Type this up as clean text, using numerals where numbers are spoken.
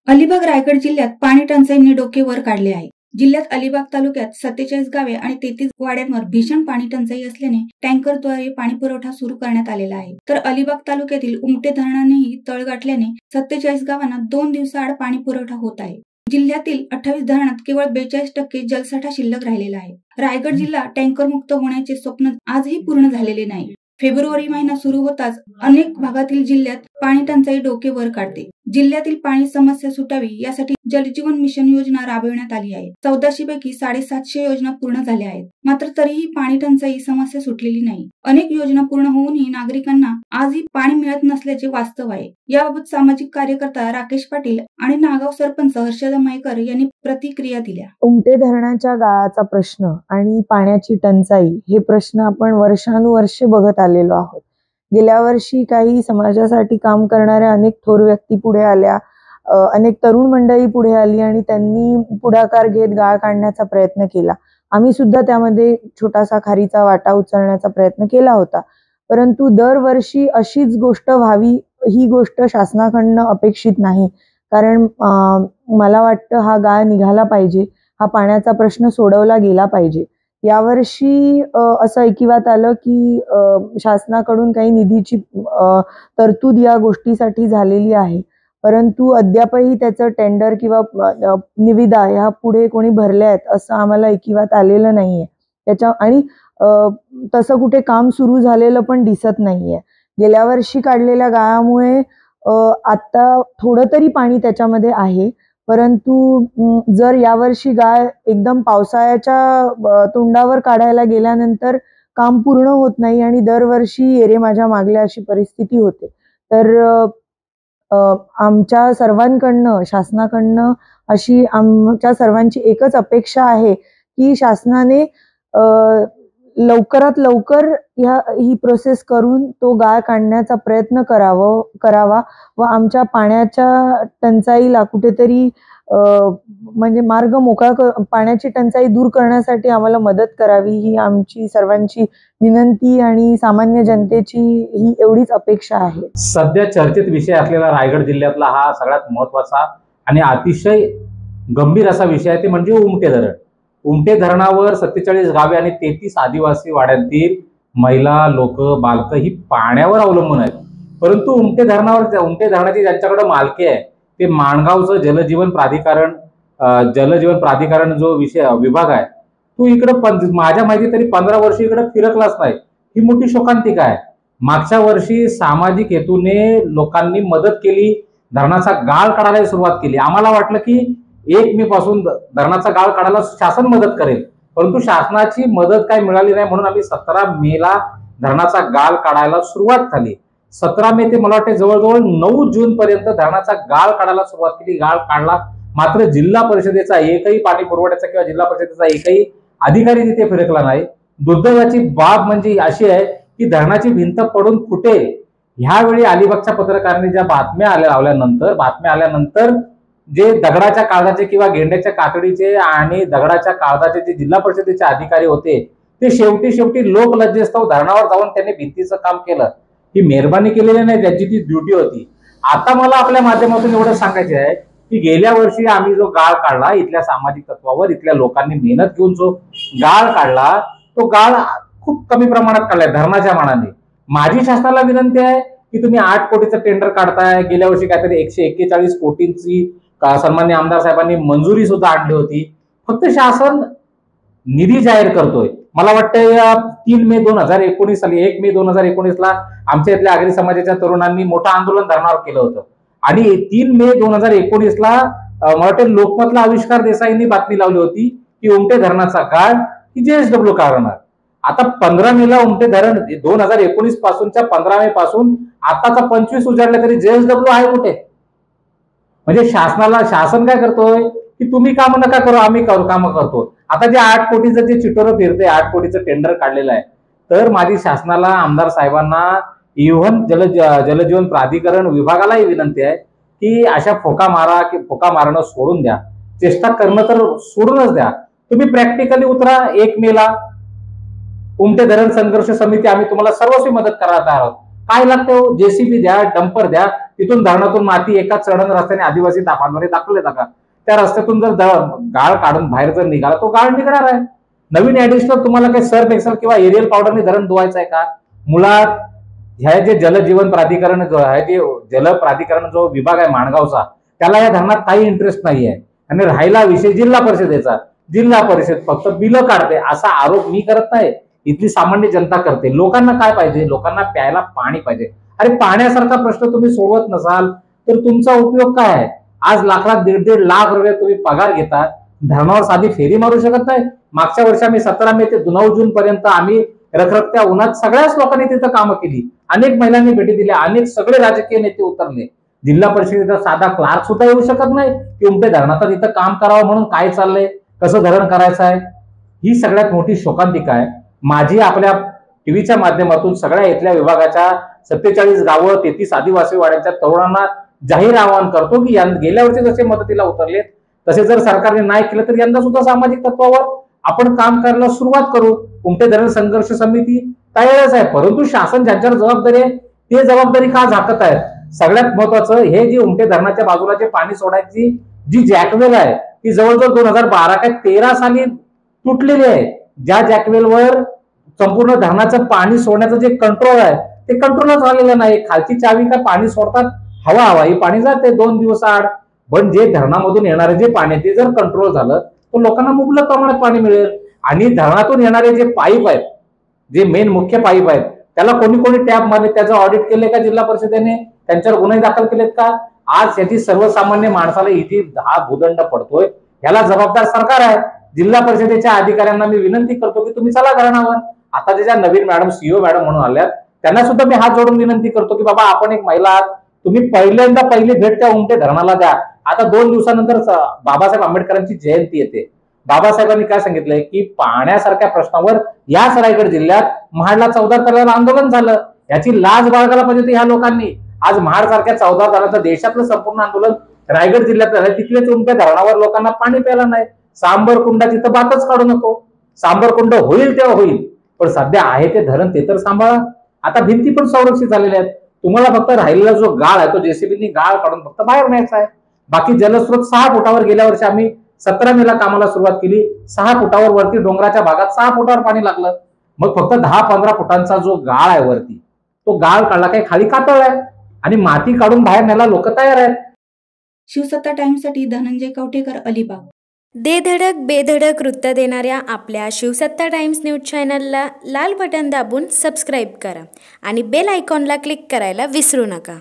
अलिबाग रायगड जिल्ह्यात पाणी टंचाईने डोके वर काढले आहे. जिल्ह्यात अलिबाग तालुक्यात 47 गावे आणि 33 वाड्यांवर भीषण पाणी टंचाई असल्याने टँकरद्वारे पाणी पुरवठा सुरू करण्यात आलेला आहे. तर अलिबाग तालुक्यातील उमटे धरणानेही तळ गाठल्याने 47 गावांना 2 दिवसाआड पाणी पुरवठा होत आहे. जिल्ह्यातील 28 धरणात केवळ 42% जलसाठा शिल्लक राहिलेला आहे. रायगड जिल्हा टँकर मुक्त होण्याचे स्वप्न आजही पूर्ण झालेले नाही. फेब्रुवारी महिना सुरू होताच अनेक भागातील जिल्ह्यात पाणी टंचाई डोके वर काढते. जिल्ह्यातील पाणी समस्या सुटावी यासाठी जलजीवन मिशन योजना राबविण्यात आली आहे. 1400 पैकी 750 योजना पूर्ण झाल्या आहेत. मात्र तरीही पाणी टंचाई समस्या सुटलेली नाही. अनेक योजना पूर्ण होऊनही नागरिकांना आजही पाणी मिळत नसल्याचे वास्तव आहे. याबाबत सामाजिक कार्यकर्ता राकेश पाटील आणि नागाव सरपंच हर्षदा मयेकर यांनी प्रतिक्रिया दिल्या. उमटे धरणाच्या गाळाचा प्रश्न आणि पाण्याची टंचाई हे प्रश्न आपण वर्षानुवर्षे बघत आलेलो आहोत. गेल्या वर्षी काही समाजासाठी काम करणाऱ्या अनेक थोर व्यक्ती पुढे आल्या, अनेक तरुण मंडळी पुढे आली आणि त्यांनी पुढाकार घेत गाळ काढण्याचा प्रयत्न केला. आम्ही सुद्धा त्यामध्ये छोटासा खारीचा वाटा उचलण्याचा प्रयत्न केला होता. परंतु दरवर्षी अशीच गोष्ट व्हावी ही गोष्ट शासनाकडनं अपेक्षित नाही. कारण मला वाटतं हा गाळ निघाला पाहिजे, हा पाण्याचा प्रश्न सोडवला गेला पाहिजे. यावर्षी असं ऐकिवात आलं की शासनाकडून काही निधीची तरतूद या गोष्टीसाठी झालेली आहे, परंतु अद्यापही त्याचं टेंडर किंवा निविदा ह्या पुढे कोणी भरल्या आहेत असं आम्हाला ऐकिवात आलेलं नाहीये. आणि तसं कुठे काम सुरू झालेलं पण दिसत नाहीये. गेल्या वर्षी काढलेल्या गाळामुळे आता थोडं तरी पाणी त्याच्यामध्ये आहे, परंतु जर यावर्षी गाळ एकदम पावसाळ्याच्या तोंडावर काढायला गेल्यानंतर काम पूर्ण होत नाही आणि दरवर्षी येरे माझ्या मागल्या अशी परिस्थिती होते. तर आमच्या सर्वांकडनं, शासनाकडनं अशी आमच्या सर्वांची एकच अपेक्षा आहे की शासनाने लवकरात लवकर ही प्रोसेस करून तो गाळ काढण्याचा प्रयत्न करावा व आमच्या पाण्याच्या टंचाईला कुठेतरी म्हणजे मार्ग मोकळा पाण्याची टंचाई दूर करण्यासाठी आम्हाला मदत करावी ही आमची सर्वांची विनंती आणि सामान्य जनतेची ही एवढीच अपेक्षा आहे. सध्या चर्चेत विषय असलेला रायगड जिल्ह्यातला हा सगळ्यात महत्त्वाचा आणि अतिशय गंभीर असा विषय आहे, ते म्हणजे उमटे धरण. उमटे धरणावर 47 गावे आणि 33 आदिवासी वाड्यातील महिला, लोक, बालक ही पाण्यावर अवलंबून आहेत. परंतु उमटे धरणाची ज्यांच्याकडे मालकी आहे ते माणगावचं जलजीवन प्राधिकरण जो विभाग आहे तो इकडे माझ्या माहिती तरी 15 वर्ष इकडे फिरकलाच नाही. ही मोठी शोकांतिका आहे. मागच्या वर्षी सामाजिक हेतूने लोकांनी मदत केली, धरणाचा गाळ काढायला सुरुवात केली. आम्हाला वाटलं की 1 मे पासून धरणाचा गाळ काढायला शासन मदत करेल, परंतु शासनाची मदत काही मिळाली नाही. म्हणून आम्ही 17 मेला धरणाचा गाळ काढायला सुरुवात झाली. 17 मे ते मला वाटते जवळजवळ 9 जून पर्यंत धरणाचा गाळ काढायला सुरुवात केली, गाळ काढला. मात्र जिल्हा परिषदेचा एकही पाणी पुरवठ्याचा किंवा जिल्हा परिषदेचा एकही अधिकारी तिथे फिरकला नाही. दुर्दैवाची बाब म्हणजे अशी आहे की धरणाची भिंत पडून फुटेल ह्यावेळी अलिबागच्या पत्रकारांनी ज्या बातम्या आल्यानंतर जे दगडाच्या काळजाचे किंवा गेंड्याच्या कातडीचे आणि दगडाच्या काळजाचे जे जिल्हा परिषदेचे अधिकारी होते ते शेवटी लोकलज्जेस्तव धरणावर जाऊन त्यांनी भिंतीचं काम केलं. ही मेहरबानी केलेली नाही, त्यांची ती ड्युटी होती. आता मला आपल्या माध्यमातून एवढं सांगायचे आहे की गेल्या वर्षी आम्ही जो गाळ काढला, इथल्या सामाजिक तत्वावर इथल्या लोकांनी मेहनत घेऊन जो गाळ काढला तो गाळ खूप कमी प्रमाणात काढलाय धरणाच्या मानाने. माझी शासनाला विनंती आहे की तुम्ही 8 कोटीचं टेंडर काढताय. गेल्या वर्षी काहीतरी 141 कोटींची सन्माननीय आमदार साहेबांनी मंजुरी सुद्धा आणली होती. फक्त शासन निधी जाहीर करतोय. मला वाटतं 1 मे 2019 ला आमच्या इथल्या आगरी समाजाच्या तरुणांनी मोठं आंदोलन धरणावर केलं होतं आणि 3 मे 2019 ला मला वाटतं लोकमतला आविष्कार देसाईंनी बातमी लावली होती की उमटे धरणाचा गाळ ही JSW काढणार. आता 15 मेला उमटे धरण 2019 पासूनच्या 15 मे पासून आताचा 25 उजाडला तरी JSW आहे कुठे? म्हणजे शासन काय करतोय की तुम्ही काम नका करू, आम्ही काम करतो. आता जे 8 कोटीचं जे चिटोरं फिरते, 8 कोटीचं टेंडर काढलेलं आहे, तर माझी शासनाला, आमदार साहेबांना, इव्हन जलजीवन प्राधिकरण विभागालाही विनंती आहे की अशा फोका मारणं सोडून द्या. चेष्टा करणं तर सोडूनच द्या. तुम्ही प्रॅक्टिकली उतरा. 1 मेला उमटे धरण संघर्ष समिती आम्ही तुम्हाला सर्वस्वी मदत करायला आहोत. काय लागतं? JCB द्या, डंपर द्या, तिथून धरणातून माती एका चढण रस्त्याने आदिवासी बांधवांनी दाखवले जातात, त्या रस्त्यातून जर गाळ काढून बाहेर जर निघाला तो गाळ निघणार आहे. नवीन ऍडिशनल तुम्हाला काही सर्फ एक्सेल किंवा एरियल पावडरने धरण धुवायचं आहे का? मुळात ह्या जे जलजीवन प्राधिकरण जे जल प्राधिकरण जो विभाग आहे माणगावचा, त्याला या धरणात काही इंटरेस्ट नाही आहे. आणि राहिला विषय जिल्हा परिषदेचा, जिल्हा परिषद फक्त बिलं काढते असा आरोप मी करत नाही, इथली सामान्य जनता करते. लोकांना काय पाहिजे? लोकांना प्यायला पाणी पाहिजे. अरे पाण्यासारखा प्रश्न तुम्ही सोडवत नसाल तर तुमचा उपयोग काय आहे? आज लाखात 1.5 लाख रुपये तुम्ही पगार घेता, धरणावर साधी फेरी मारू शकत नाही. मागच्या वर्षी आम्ही 17 मे ते 9 जून पर्यंत आम्ही रखरखत्या उन्हात सगळ्याच लोकांनी तिथं कामं केली, अनेक महिलांनी भेटी दिल्या, अनेक सगळे राजकीय नेते उतरले. जिल्हा परिषदेचा साधा क्लार्क सुद्धा येऊ शकत नाही की उमटे धरणाचं तिथं काम करावं म्हणून काय चाललंय, कसं धरण करायचं आहे. ही सगळ्यात मोठी शोकांतिका आहे. माझी आपल्या टीव्हीच्या माध्यमातून सगळ्या इथल्या विभागाच्या 47 गावं 33 आदिवासी वाड्यांच्या तरुणांना जाहीर आवाहन करतो की गेल्या वर्षी जसे मदतीला उतरले तसे जर सरकारने नाही केलं तर यंदा सुद्धा सामाजिक तत्वावर आपण काम करायला सुरुवात करू. उमटे धरण संघर्ष समिती तयारच आहे, परंतु शासन ज्यांच्यावर जबाबदारी आहे ते जबाबदारी का झाकत आहेत? सगळ्यात महत्वाचं, हे जी उमटे धरणाच्या बाजूला जे पाणी सोडायची जी जॅकवेल आहे ती जवळजवळ 2012 काय 13 साली तुटलेली आहे. ज्या जॅकवेलवर संपूर्ण धरणाचं पाणी सोडण्याचं जे कंट्रोल आहे ते कंट्रोलच झालेलं नाही. खालची चावी काय पाणी सोडतात, हवा ही पाणी जाते 2 दिवस आड. पण जे धरणामधून येणारे जे पाणी ते जर कंट्रोल झालं तर लोकांना मुबलक प्रमाणात पाणी मिळेल. आणि धरणातून येणारे जे पाईप आहेत, जे मेन मुख्य पाईप आहेत, त्याला कोणी कोणी टॅप मारले, त्याचं ऑडिट केले का जिल्हा परिषदेने? त्यांच्यावर गुन्हे दाखल केलेत का? आज याची सर्वसामान्य माणसाला इथे भूदंड पडतोय, याला जबाबदार सरकार आहे. जिल्हा परिषदेच्या अधिकाऱ्यांना मी विनंती करतो की तुम्ही चला धरणावर. आता ज्या नवीन मॅडम सीओ मॅडम म्हणून आल्यात त्यांना सुद्धा मी हात जोडून विनंती करतो की बाबा आपण एक महिला आहात, तुम्ही पहिली भेट त्या उमटे धरणाला द्या. आता 2 दिवसानंतर बाबासाहेब आंबेडकरांची जयंती येते. बाबासाहेबांनी काय सांगितलंय की पाण्यासारख्या प्रश्नावर याच रायगड जिल्ह्यात महाडला 14 तारखेला आंदोलन झालं. याची लाज बाळगायला पाहिजे ह्या लोकांनी. आज महाड सारख्या 14 तारखेचं देशातलं संपूर्ण आंदोलन रायगड जिल्ह्यात झालं, तिथलेच उमट्या धरणावर लोकांना पाणी प्यायला नाही. सांबर कुंडाची तर बातच काढू नको. सांबर कुंड होईल तेव्हा होईल, पण सध्या आहे ते धरण ते तर सांभाळा. आता भिंती पण संरक्षित झालेल्या आहेत. तुम्हाला फक्त राहिलेला जो गाळ आहे तो जेसीबीनी गाळ काढून फक्त बाहेर न्यायचा आहे. बाकी जलस्रोत 6 फुटावर गेल्या वर्षी आम्ही 17 मेला कामाला सुरुवात केली. 6 फुटावर वरती डोंगराच्या भागात 6 फुटावर पाणी लागलं. मग फक्त 10-15 फुटांचा जो गाळ आहे वरती, तो गाळ काढला काही खाली कातळ आहे आणि माती काढून बाहेर न्यायला लोक तयार आहेत. शिवसत्ता टाइम्ससाठी धनंजय कवठेकर, अलिबाग. दे धडक बेधडक वृत्त देणाऱ्या आपल्या शिवसत्ता टाइम्स न्यूज चॅनलला लाल बटन दाबून सबस्क्राईब करा आणि बेल आयकॉनला क्लिक करायला विसरू नका.